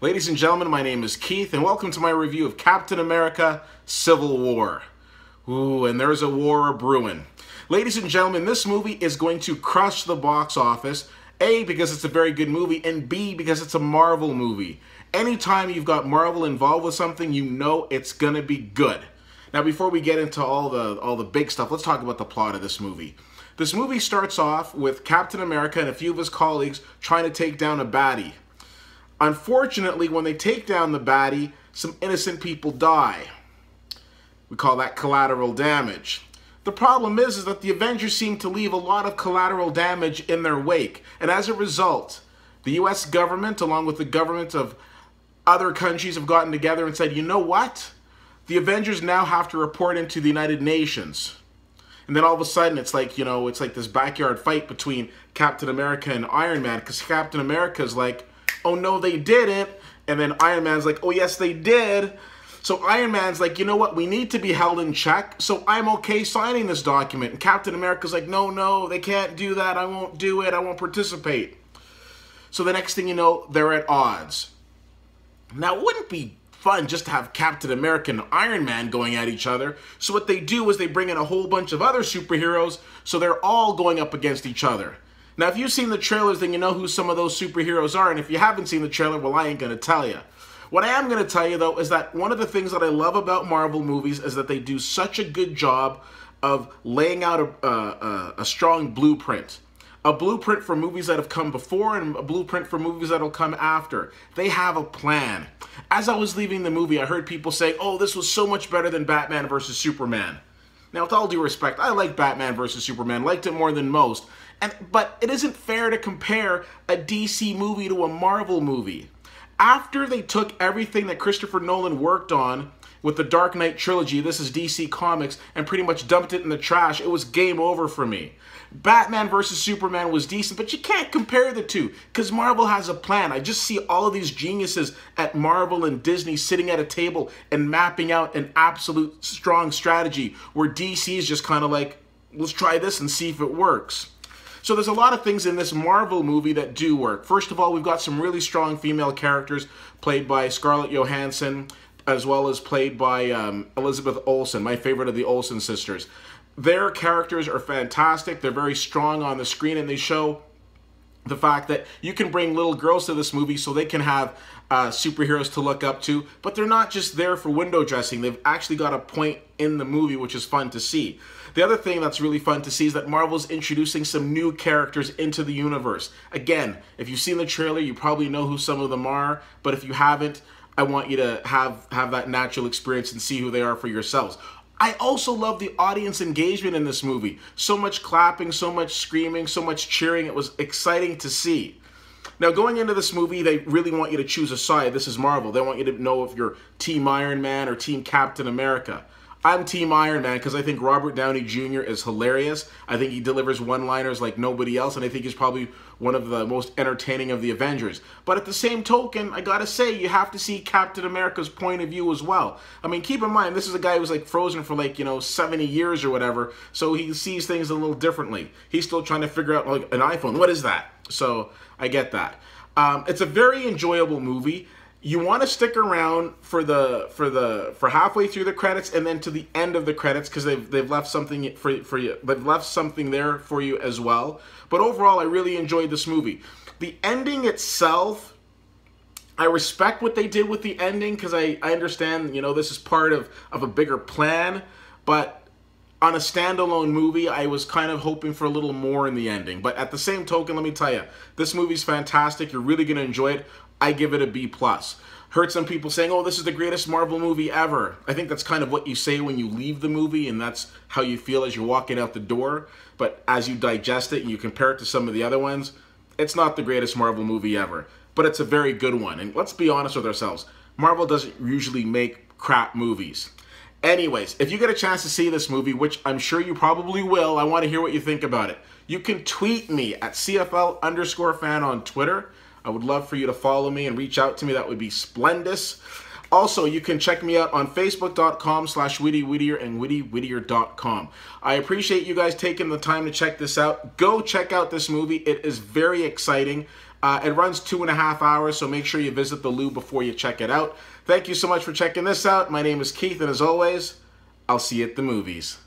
Ladies and gentlemen, my name is Keith, and welcome to my review of Captain America: Civil War. Ooh, and there's a war a-brewing. Ladies and gentlemen, this movie is going to crush the box office, A, because it's a very good movie, and B, because it's a Marvel movie. Anytime you've got Marvel involved with something, you know it's gonna be good. Now, before we get into all the big stuff, let's talk about the plot of this movie. This movie starts off with Captain America and a few of his colleagues trying to take down a baddie. Unfortunately, when they take down the baddie, some innocent people die. We call that collateral damage. The problem is that the Avengers seem to leave a lot of collateral damage in their wake. And as a result, the US government, along with the government of other countries, have gotten together and said, you know what? The Avengers now have to report into the United Nations. And then all of a sudden, it's like, it's like this backyard fight between Captain America and Iron Man, because Captain America's like, oh no, they didn't. And then Iron Man's like, oh yes, they did. So Iron Man's like, you know what, we need to be held in check, so I'm okay signing this document. And Captain America's like, no, they can't do that, I won't do it, I won't participate. So the next thing you know, they're at odds. Now, it wouldn't be fun just to have Captain America and Iron Man going at each other. So what they do is they bring in a whole bunch of other superheroes, so they're all going up against each other. Now, if you've seen the trailers, then you know who some of those superheroes are, and if you haven't seen the trailer, well, I ain't gonna tell you. What I am gonna tell you, though, is that one of the things that I love about Marvel movies is that they do such a good job of laying out a strong blueprint. A blueprint for movies that have come before and a blueprint for movies that will come after. They have a plan. As I was leaving the movie, I heard people say, oh, this was so much better than Batman vs. Superman. Now, with all due respect, I like Batman vs. Superman, liked it more than most. But it isn't fair to compare a DC movie to a Marvel movie. After they took everything that Christopher Nolan worked on with the Dark Knight trilogy, this is DC Comics, and pretty much dumped it in the trash, it was game over for me. Batman vs. Superman was decent, but you can't compare the two, because Marvel has a plan. I just see all of these geniuses at Marvel and Disney sitting at a table and mapping out an absolute strong strategy, where DC is just kind of like, let's try this and see if it works. So there's a lot of things in this Marvel movie that do work. First of all, we've got some really strong female characters played by Scarlett Johansson, as well as played by Elizabeth Olsen, my favorite of the Olsen sisters. Their characters are fantastic. They're very strong on the screen, and they show the fact that you can bring little girls to this movie so they can have superheroes to look up to, but they're not just there for window dressing. They've actually got a point in the movie, which is fun to see. The other thing that's really fun to see is that Marvel's introducing some new characters into the universe. Again, if you've seen the trailer, you probably know who some of them are, but if you haven't, I want you to have that natural experience and see who they are for yourselves. I also love the audience engagement in this movie. So much clapping, so much screaming, so much cheering. It was exciting to see. Now, going into this movie, they really want you to choose a side. This is Marvel. They want you to know if you're Team Iron Man or Team Captain America. I'm Team Iron Man because I think Robert Downey Jr. is hilarious. I think he delivers one-liners like nobody else, and I think he's probably one of the most entertaining of the Avengers. But at the same token, I gotta say, you have to see Captain America's point of view as well. I mean, keep in mind, this is a guy who's like frozen for like, 70 years or whatever, so he sees things a little differently. He's still trying to figure out, like, an iPhone. What is that? So, I get that. It's a very enjoyable movie. You want to stick around for halfway through the credits and then to the end of the credits, because they've left something for you. They've left something there for you as well. But overall, I really enjoyed this movie. The ending itself, I respect what they did with the ending, because I understand, this is part of a bigger plan. But on a standalone movie, I was kind of hoping for a little more in the ending. But at the same token, let me tell you, this movie's fantastic. You're really going to enjoy it. I give it a B+. Heard some people saying, oh, this is the greatest Marvel movie ever. I think that's kind of what you say when you leave the movie, and that's how you feel as you're walking out the door. But as you digest it and you compare it to some of the other ones, it's not the greatest Marvel movie ever. But it's a very good one. And let's be honest with ourselves. Marvel doesn't usually make crap movies. Anyways, if you get a chance to see this movie, which I'm sure you probably will, I want to hear what you think about it. You can tweet me at CFL_fan on Twitter. I would love for you to follow me and reach out to me. That would be splendid. Also, you can check me out on Facebook.com/WittyWhittier and WittyWhittier.com. I appreciate you guys taking the time to check this out. Go check out this movie. It is very exciting. It runs 2.5 hours, so make sure you visit the loo before you check it out. Thank you so much for checking this out. My name is Keith, and as always, I'll see you at the movies.